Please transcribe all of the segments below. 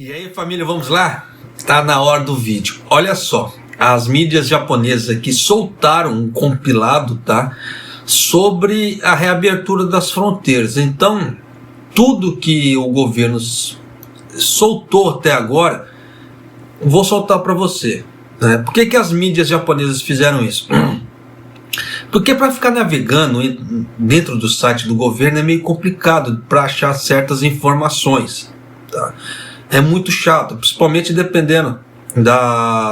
E aí, família, vamos lá? Tá na hora do vídeo. Olha só, as mídias japonesas aqui soltaram um compilado, tá? Sobre a reabertura das fronteiras. Então, tudo que o governo soltou até agora, vou soltar para você, né? Por que as mídias japonesas fizeram isso? Porque para ficar navegando dentro do site do governo é meio complicado para achar certas informações, tá? É muito chato, principalmente dependendo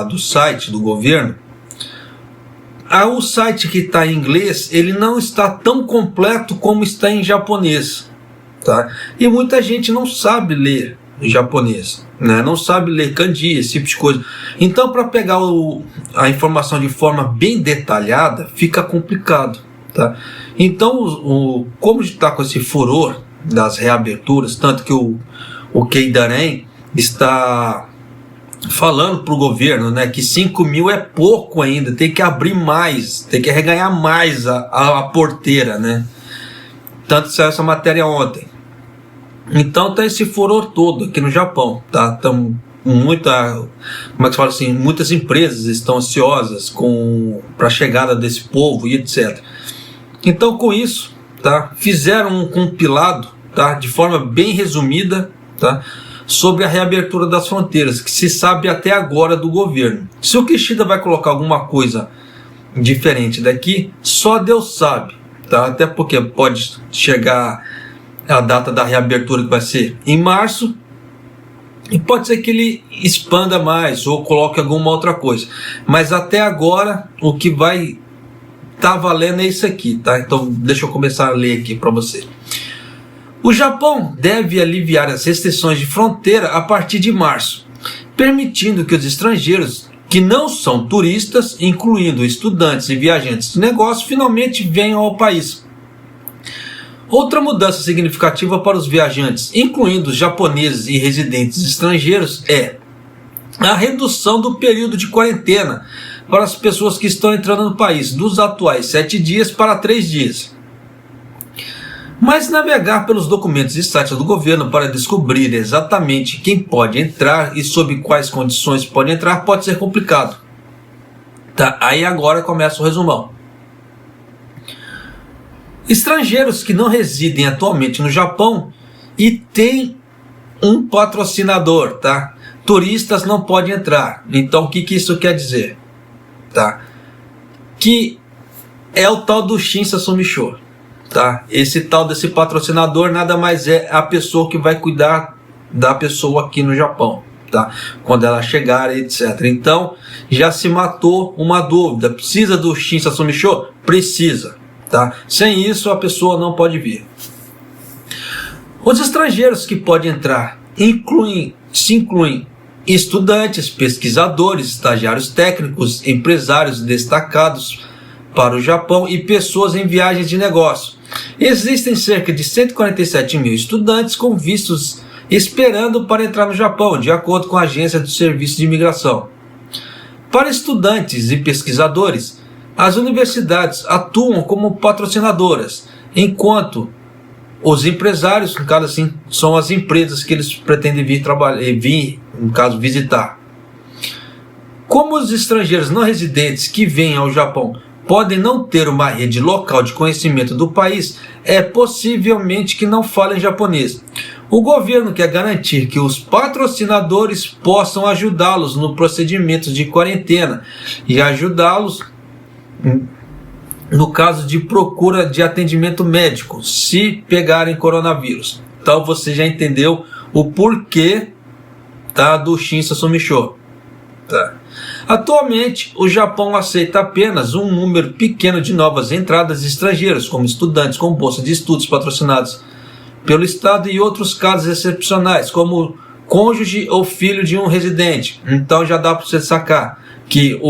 do site do governo. O site que está em inglês, ele não está tão completo como está em japonês, tá? E muita gente não sabe ler japonês, né? Não sabe ler kanji, esse tipo de coisa. Então, para pegar a informação de forma bem detalhada, fica complicado, tá? Então, como está com esse furor das reaberturas, tanto que o Keidaren está falando para o governo, né, que 5 mil é pouco ainda, tem que abrir mais, tem que arreganhar mais a porteira, né? Tanto saiu essa matéria ontem. Então tá esse furor todo aqui no Japão, tá? Como é que se fala assim, muitas empresas estão ansiosas para a chegada desse povo e etc. Então, com isso, tá, fizeram um compilado, tá, de forma bem resumida, tá, sobre a reabertura das fronteiras, que se sabe até agora do governo. Se o Kishida vai colocar alguma coisa diferente daqui, só Deus sabe, tá? Até porque pode chegar a data da reabertura, que vai ser em março, e pode ser que ele expanda mais ou coloque alguma outra coisa. Mas até agora o que vai estar valendo é isso aqui, tá? Então deixa eu começar a ler aqui para você. O Japão deve aliviar as restrições de fronteira a partir de março, permitindo que os estrangeiros que não são turistas, incluindo estudantes e viajantes de negócio, finalmente venham ao país. Outra mudança significativa para os viajantes, incluindo os japoneses e residentes estrangeiros, é a redução do período de quarentena para as pessoas que estão entrando no país, dos atuais 7 dias para 3 dias. Mas navegar pelos documentos e sites do governo para descobrir exatamente quem pode entrar e sob quais condições pode entrar pode ser complicado. Tá? Aí agora começa o resumão. Estrangeiros que não residem atualmente no Japão e têm um patrocinador, tá? Turistas não podem entrar. Então o que isso quer dizer? Tá? Que é o tal do Shinsa Sumisho. Tá? Esse tal desse patrocinador nada mais é a pessoa que vai cuidar da pessoa aqui no Japão, tá? Quando ela chegar, etc. Então já se matou uma dúvida. Precisa do Shinsa Sumisho? Precisa, tá? Sem isso a pessoa não pode vir. Os estrangeiros que podem entrar se incluem estudantes, pesquisadores, estagiários técnicos, empresários destacados para o Japão e pessoas em viagens de negócio. Existem cerca de 147 mil estudantes com vistos esperando para entrar no Japão, de acordo com a Agência do Serviço de Imigração. Para estudantes e pesquisadores, as universidades atuam como patrocinadoras, enquanto os empresários, no caso assim, são as empresas que eles pretendem no caso, visitar. Como os estrangeiros não residentes que vêm ao Japão podem não ter uma rede local de conhecimento do país, é possivelmente que não falem japonês. O governo quer garantir que os patrocinadores possam ajudá-los no procedimento de quarentena e ajudá-los no caso de procura de atendimento médico, se pegarem coronavírus. Então você já entendeu o porquê, tá, do Shinsa Sumisho. Tá. Atualmente, o Japão aceita apenas um número pequeno de novas entradas de estrangeiros, como estudantes com bolsa de estudos patrocinados pelo Estado e outros casos excepcionais, como cônjuge ou filho de um residente. Então já dá para você sacar que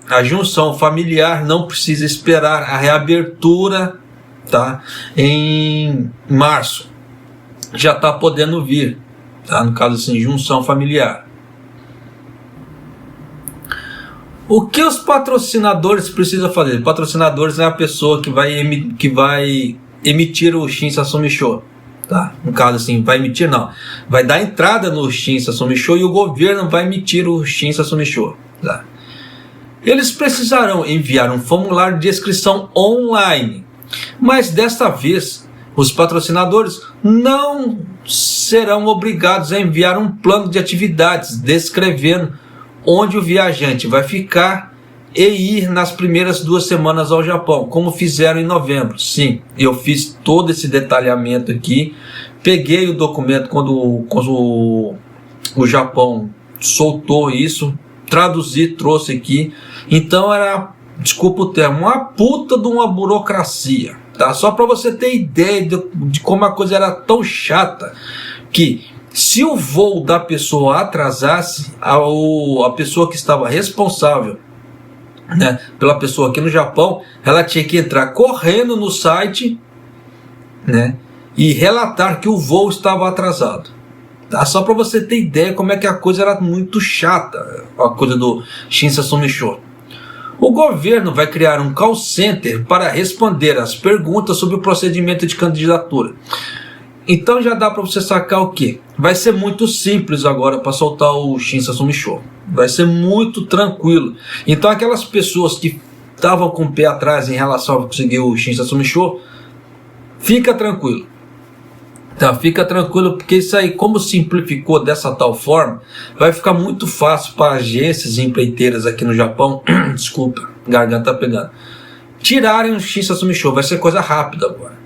a junção familiar não precisa esperar a reabertura, tá, em março. Já está podendo vir, tá? No caso assim, junção familiar. O que os patrocinadores precisam fazer? Patrocinadores é a pessoa que vai emitir o Shinsa Sumisho, tá? No caso assim, vai emitir não, vai dar entrada no Shin Sumisho e o governo vai emitir o Shin Sumisho, tá? Eles precisarão enviar um formulário de inscrição online, mas desta vez os patrocinadores não serão obrigados a enviar um plano de atividades descrevendo onde o viajante vai ficar e ir nas primeiras 2 semanas ao Japão, como fizeram em novembro. Sim, eu fiz todo esse detalhamento aqui, peguei o documento quando o Japão soltou isso, traduzi, trouxe aqui. Então era, desculpa o termo, uma puta de uma burocracia, tá? Só para você ter ideia de como a coisa era tão chata, que se o voo da pessoa atrasasse, a pessoa que estava responsável, né, pela pessoa aqui no Japão, ela tinha que entrar correndo no site, né, e relatar que o voo estava atrasado. Tá? Só para você ter ideia como é que a coisa era muito chata, a coisa do Shin Sumisho. O governo vai criar um call center para responder às perguntas sobre o procedimento de candidatura. Então já dá para você sacar o que? Vai ser muito simples agora para soltar o Shin Sumisho. Vai ser muito tranquilo. Então aquelas pessoas que estavam com o pé atrás em relação a conseguir o Shin Sumisho, fica tranquilo. Tá, fica tranquilo, porque isso aí, como simplificou dessa tal forma, vai ficar muito fácil para agências e empreiteiras aqui no Japão, desculpa, garganta tá pegando, tirarem o Shin Sumisho. Vai ser coisa rápida agora,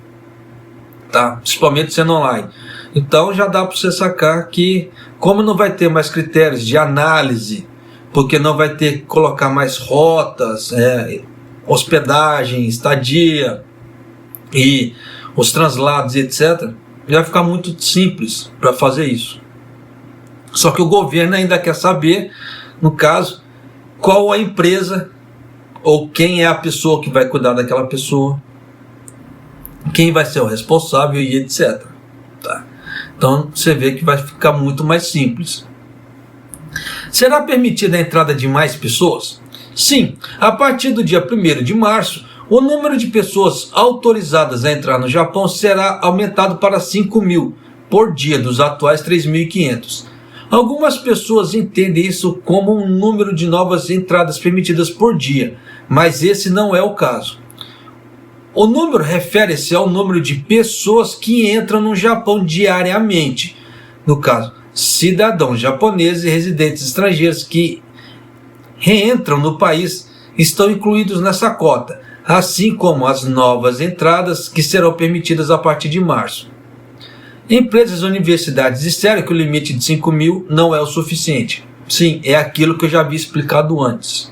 tá? Principalmente sendo online. Então já dá para você sacar que, como não vai ter mais critérios de análise, porque não vai ter que colocar mais rotas, hospedagem, estadia e os translados, etc., vai ficar muito simples para fazer isso. Só que o governo ainda quer saber, no caso, qual a empresa ou quem é a pessoa que vai cuidar daquela pessoa, quem vai ser o responsável e etc. Tá? Então você vê que vai ficar muito mais simples. Será permitida a entrada de mais pessoas? Sim, a partir do dia 1º de março, o número de pessoas autorizadas a entrar no Japão será aumentado para 5.000 por dia, dos atuais 3.500. Algumas pessoas entendem isso como um número de novas entradas permitidas por dia, mas esse não é o caso. O número refere-se ao número de pessoas que entram no Japão diariamente. No caso, cidadãos japoneses e residentes estrangeiros que reentram no país estão incluídos nessa cota, assim como as novas entradas que serão permitidas a partir de março. Empresas e universidades disseram que o limite de 5.000 não é o suficiente. Sim, é aquilo que eu já havia explicado antes.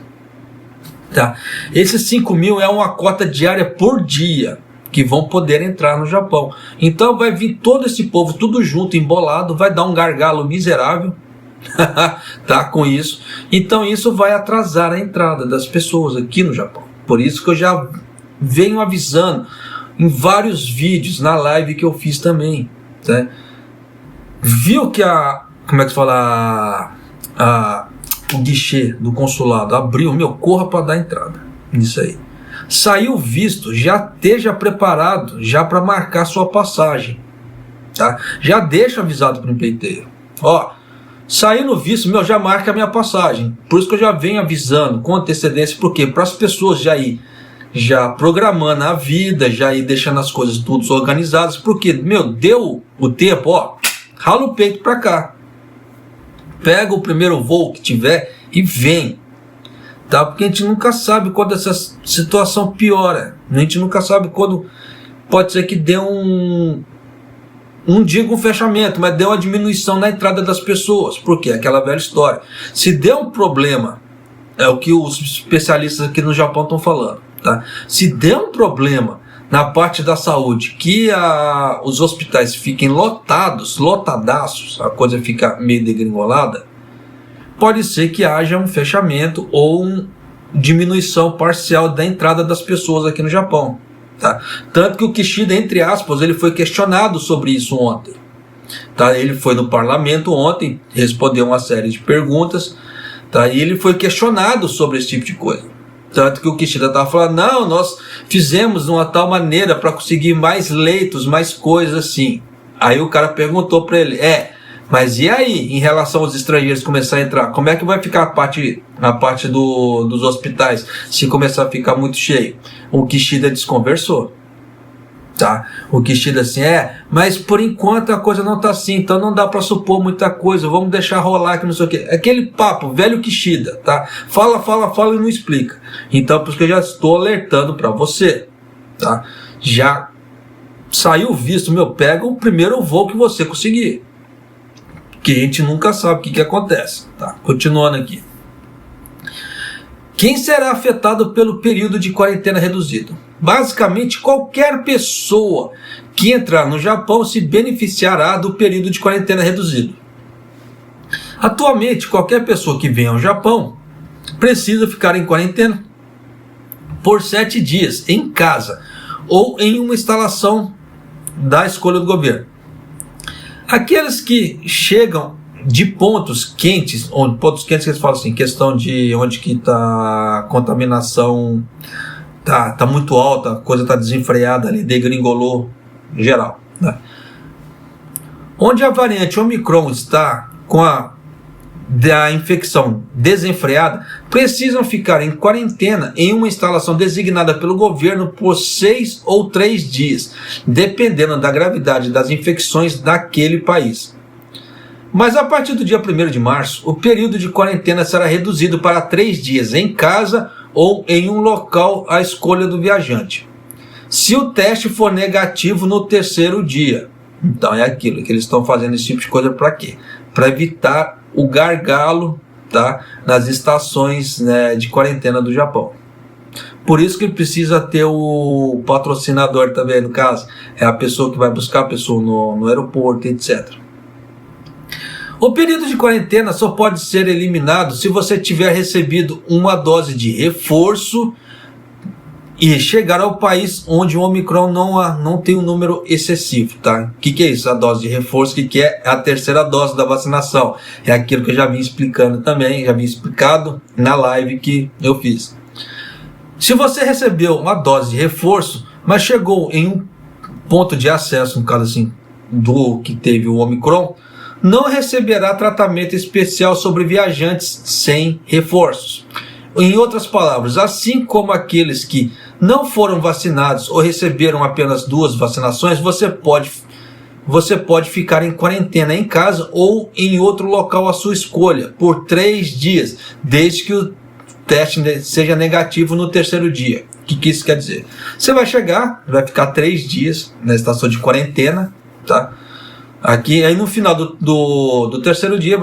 Tá? Esses 5.000 é uma cota diária por dia que vão poder entrar no Japão. Então vai vir todo esse povo tudo junto, embolado, vai dar um gargalo miserável tá, com isso. Então isso vai atrasar a entrada das pessoas aqui no Japão. Por isso que eu já venho avisando em vários vídeos, na live que eu fiz também. Tá? Viu que como é que se fala, o guichê do consulado abriu, corra para dar entrada nisso aí. Saiu visto, já esteja preparado já para marcar sua passagem. Tá? Já deixa avisado para o empreiteiro. Saiu no visto, já marca a minha passagem. Por isso que eu já venho avisando com antecedência, porque para as pessoas já programando a vida, já ir deixando as coisas tudo organizadas, porque, deu o tempo, rala o peito para cá. Pega o primeiro voo que tiver e vem. Tá? Porque a gente nunca sabe quando essa situação piora. A gente nunca sabe quando pode ser que dê não digo um fechamento, mas deu uma diminuição na entrada das pessoas. Por quê? Aquela velha história. Se der um problema, é o que os especialistas aqui no Japão estão falando. Tá? Se der um problema na parte da saúde, que os hospitais fiquem lotadaços, a coisa fica meio degringolada, pode ser que haja um fechamento ou uma diminuição parcial da entrada das pessoas aqui no Japão. Tá? Tanto que o Kishida, entre aspas, ele foi questionado sobre isso ontem. Tá? Ele foi no parlamento ontem, respondeu uma série de perguntas, tá? E ele foi questionado sobre esse tipo de coisa. Tanto que o Kishida estava falando, não, nós fizemos de uma tal maneira para conseguir mais leitos, mais coisas assim. Aí o cara perguntou para ele, mas e aí, em relação aos estrangeiros começar a entrar, como é que vai ficar a parte dos hospitais se começar a ficar muito cheio? O Kishida desconversou. Tá? O Kishida assim, mas por enquanto a coisa não tá assim, então não dá para supor muita coisa, vamos deixar rolar que não sei o que. Aquele papo, velho Kishida, tá? Fala e não explica. Então, por isso que eu já estou alertando para você, tá? Já saiu visto, pega o primeiro voo que você conseguir. Que a gente nunca sabe o que acontece, tá? Continuando aqui. Quem será afetado pelo período de quarentena reduzido? Basicamente, qualquer pessoa que entrar no Japão se beneficiará do período de quarentena reduzido. Atualmente, qualquer pessoa que venha ao Japão precisa ficar em quarentena por 7 dias em casa ou em uma instalação da escolha do governo. Aqueles que chegam de pontos quentes que eles falam assim, questão de onde que está a contaminação, tá muito alta, a coisa está desenfreada ali, degringolou em geral, né? Onde a variante Omicron está com a infecção desenfreada, precisam ficar em quarentena em uma instalação designada pelo governo por 6 ou 3 dias, dependendo da gravidade das infecções daquele país. Mas a partir do dia 1º de março, o período de quarentena será reduzido para 3 dias em casa ou em um local à escolha do viajante. Se o teste for negativo no 3º dia. Então é aquilo que eles estão fazendo esse tipo de coisa para quê? Para evitar o gargalo, tá, nas estações, né, de quarentena do Japão. Por isso que precisa ter o patrocinador também, no caso. É a pessoa que vai buscar a pessoa no aeroporto, etc. O período de quarentena só pode ser eliminado se você tiver recebido uma dose de reforço e chegar ao país onde o Omicron não tem um número excessivo, tá? O que é isso? A dose de reforço, o que é a terceira dose da vacinação? É aquilo que eu já vim explicando também, já vim explicado na live que eu fiz. Se você recebeu uma dose de reforço, mas chegou em um ponto de acesso, no caso assim, do que teve o Omicron, não receberá tratamento especial sobre viajantes sem reforços. Em outras palavras, assim como aqueles que não foram vacinados ou receberam apenas 2 vacinações, você pode ficar em quarentena em casa ou em outro local à sua escolha por 3 dias, desde que o teste seja negativo no 3º dia. O que isso quer dizer? Você vai ficar 3 dias na estação de quarentena, tá? Aqui, aí no final do 3º dia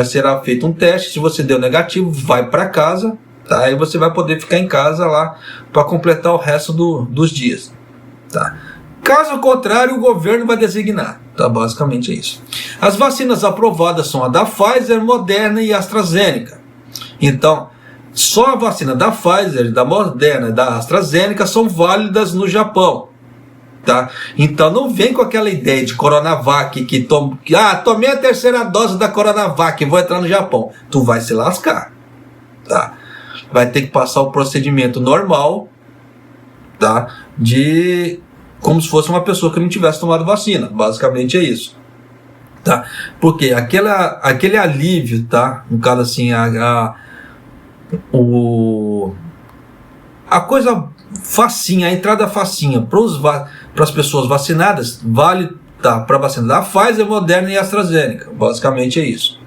será feito um teste. Se você deu negativo, vai para casa, tá? Aí você vai poder ficar em casa lá para completar o resto dos dias, tá? Caso contrário, o governo vai designar, tá? Basicamente é isso. As vacinas aprovadas são a da Pfizer, Moderna e AstraZeneca. Então, só a vacina da Pfizer, da Moderna e da AstraZeneca são válidas no Japão. Tá? Então não vem com aquela ideia de Coronavac tomei a 3ª dose da Coronavac e vou entrar no Japão. Tu vai se lascar, tá? Vai ter que passar o procedimento normal, tá? Como se fosse uma pessoa que não tivesse tomado vacina. Basicamente é isso, tá? Porque aquele alívio, tá? No caso assim, a coisa facinha, a entrada facinha para as pessoas vacinadas vale, tá, para a vacina da Pfizer, Moderna e AstraZeneca. Basicamente é isso.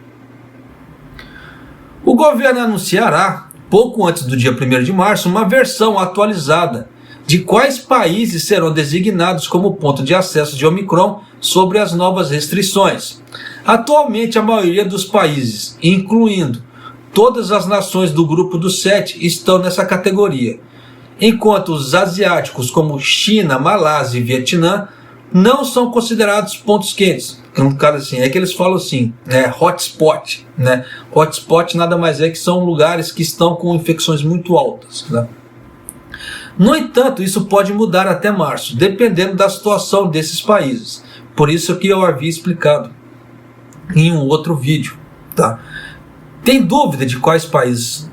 O governo anunciará, pouco antes do dia 1º de março, uma versão atualizada de quais países serão designados como ponto de acesso de Omicron sobre as novas restrições. Atualmente, a maioria dos países, incluindo todas as nações do grupo dos 7, estão nessa categoria, enquanto os asiáticos como China, Malásia e Vietnã não são considerados pontos quentes. No caso assim, é que eles falam assim, hotspot, né? Hotspot nada mais é que são lugares que estão com infecções muito altas, né? No entanto, isso pode mudar até março, dependendo da situação desses países. Por isso que eu havia explicado em um outro vídeo, tá? Tem dúvida de quais países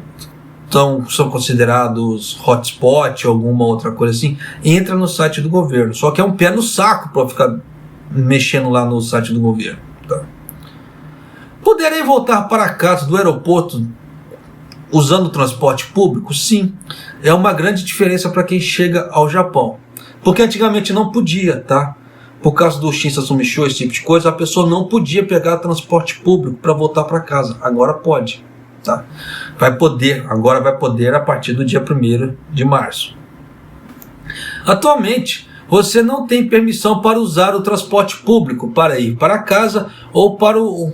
são considerados hotspot ou alguma outra coisa assim? Entra no site do governo. Só que é um pé no saco para ficar mexendo lá no site do governo. Tá? Poderei voltar para casa do aeroporto usando o transporte público? Sim, é uma grande diferença para quem chega ao Japão, porque antigamente não podia, tá? Por causa do Shinsa Sumisho, esse tipo de coisa, a pessoa não podia pegar transporte público para voltar para casa. Agora pode, tá? Agora vai poder a partir do dia 1º de março. Atualmente, você não tem permissão para usar o transporte público para ir para casa ou para o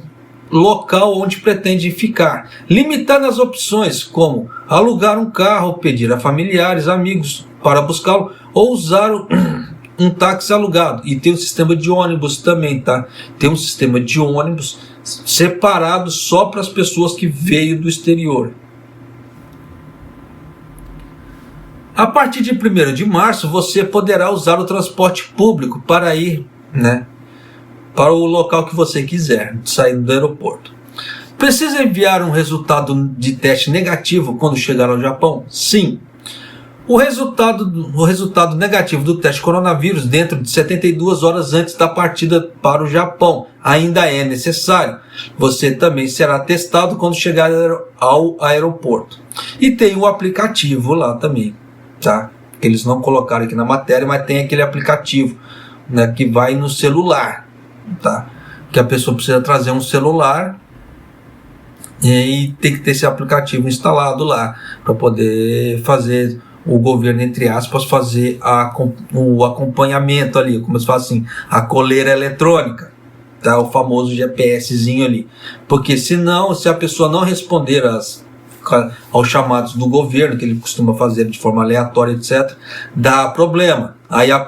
local onde pretende ficar, limitando as opções como alugar um carro, pedir a familiares, amigos para buscá-lo ou usar um táxi alugado. E tem um sistema de ônibus também, tá? Tem um sistema de ônibus separado só para as pessoas que veio do exterior. A partir de 1º de março, você poderá usar o transporte público para ir, né, para o local que você quiser, saindo do aeroporto. Precisa enviar um resultado de teste negativo quando chegar ao Japão? Sim. O resultado negativo do teste coronavírus dentro de 72 horas antes da partida para o Japão ainda é necessário. Você também será testado quando chegar ao aeroporto. E tem o aplicativo lá também, tá? Que eles não colocaram aqui na matéria, mas tem aquele aplicativo, né, que vai no celular, tá? Que a pessoa precisa trazer um celular e tem que ter esse aplicativo instalado lá para poder fazer o governo, entre aspas, fazer o acompanhamento ali, como se fala assim, a coleira eletrônica, tá? O famoso GPSzinho ali. Porque senão, se a pessoa não responder aos chamados do governo, que ele costuma fazer de forma aleatória, etc., dá problema. Aí a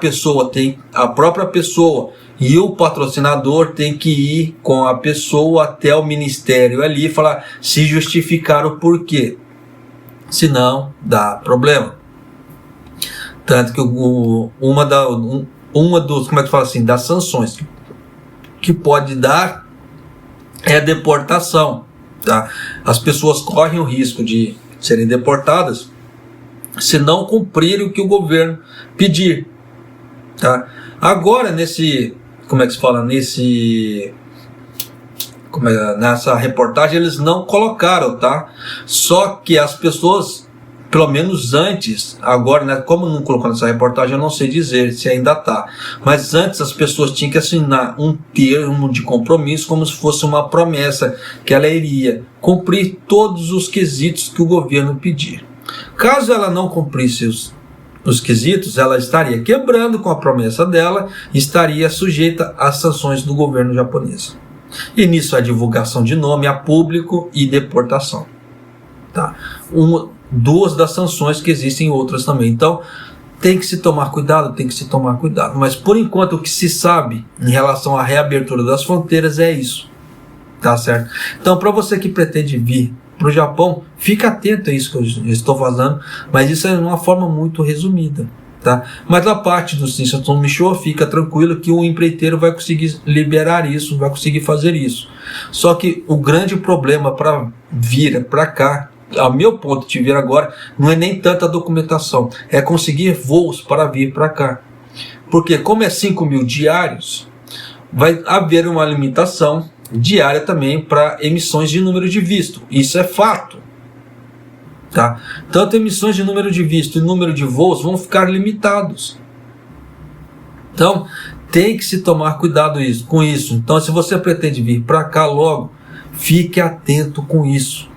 própria pessoa e o patrocinador tem que ir com a pessoa até o ministério ali e falar, se justificar o porquê. Senão, dá problema. Tanto que uma dos, como é que fala assim, das sanções que pode dar é a deportação, tá? As pessoas correm o risco de serem deportadas se não cumprirem o que o governo pedir, tá? Agora nessa reportagem eles não colocaram, tá? Só que as pessoas, pelo menos antes, agora, né, como não colocou nessa reportagem, eu não sei dizer se ainda está, mas antes as pessoas tinham que assinar um termo de compromisso como se fosse uma promessa que ela iria cumprir todos os quesitos que o governo pedir. Caso ela não cumprisse os quesitos, ela estaria quebrando com a promessa dela e estaria sujeita às sanções do governo japonês. E nisso a divulgação de nome a público e deportação, tá? Duas das sanções, que existem outras também. Então tem que se tomar cuidado, mas por enquanto o que se sabe em relação à reabertura das fronteiras é isso, tá certo? Então, para você que pretende vir para o Japão, fica atento a isso que eu estou falando, mas isso é de uma forma muito resumida, tá? Mas da parte do Shinsa Sumisho, fica tranquilo que o empreiteiro vai conseguir liberar isso, vai conseguir fazer isso. Só que o grande problema para vir para cá, ao meu ponto de ver agora, não é nem tanta documentação, é conseguir voos para vir para cá. Porque como é 5.000 diários, vai haver uma limitação diária também para emissões de número de visto. Isso é fato, tá? Tanto emissões de número de visto e número de voos vão ficar limitados. Então tem que se tomar cuidado com isso. Então, se você pretende vir para cá logo, fique atento com isso,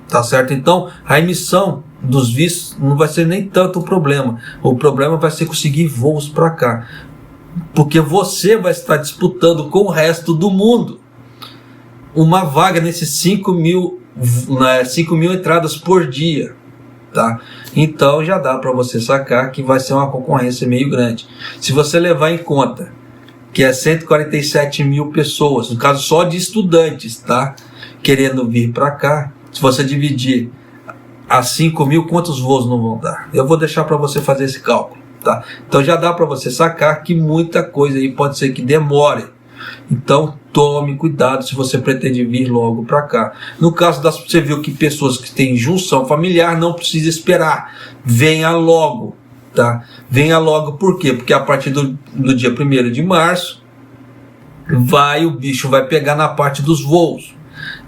tá certo? Então a emissão dos vistos não vai ser nem tanto o problema vai ser conseguir voos para cá, porque você vai estar disputando com o resto do mundo uma vaga nesses 5.000 entradas por dia, tá? Então já dá para você sacar que vai ser uma concorrência meio grande. Se você levar em conta que é 147.000 pessoas, no caso só de estudantes, tá, querendo vir para cá, se você dividir a 5.000, quantos voos não vão dar? Eu vou deixar para você fazer esse cálculo, tá? Então já dá para você sacar que muita coisa aí pode ser que demore. Então tome cuidado se você pretende vir logo para cá. No caso você viu que pessoas que têm junção familiar não precisa esperar, venha logo, tá? Venha logo, por quê? Porque a partir do dia 1º de março, o bicho vai pegar na parte dos voos.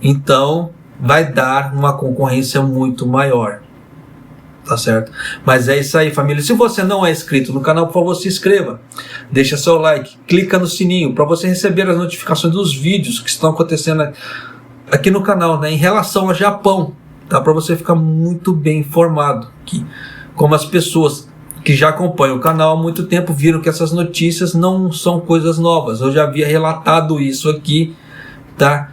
Então vai dar uma concorrência muito maior. Tá certo? Mas é isso aí, família. Se você não é inscrito no canal, por favor, se inscreva. Deixa seu like, clica no sininho para você receber as notificações dos vídeos que estão acontecendo aqui no canal, né? Em relação ao Japão, tá? Para você ficar muito bem informado. Como as pessoas que já acompanham o canal há muito tempo viram que essas notícias não são coisas novas. Eu já havia relatado isso aqui, tá?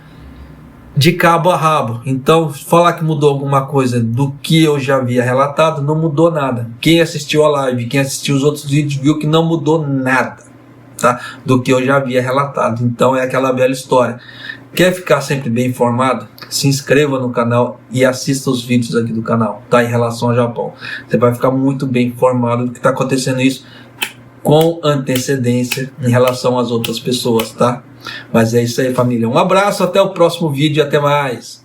De cabo a rabo. Então, falar que mudou alguma coisa do que eu já havia relatado, não mudou nada. Quem assistiu a live, quem assistiu os outros vídeos, viu que não mudou nada, tá? Do que eu já havia relatado. Então, é aquela velha história. Quer ficar sempre bem informado? Se inscreva no canal e assista os vídeos aqui do canal, tá? Em relação ao Japão. Você vai ficar muito bem informado do que está acontecendo isso com antecedência em relação às outras pessoas, tá? Mas é isso aí, família. Um abraço, até o próximo vídeo e até mais.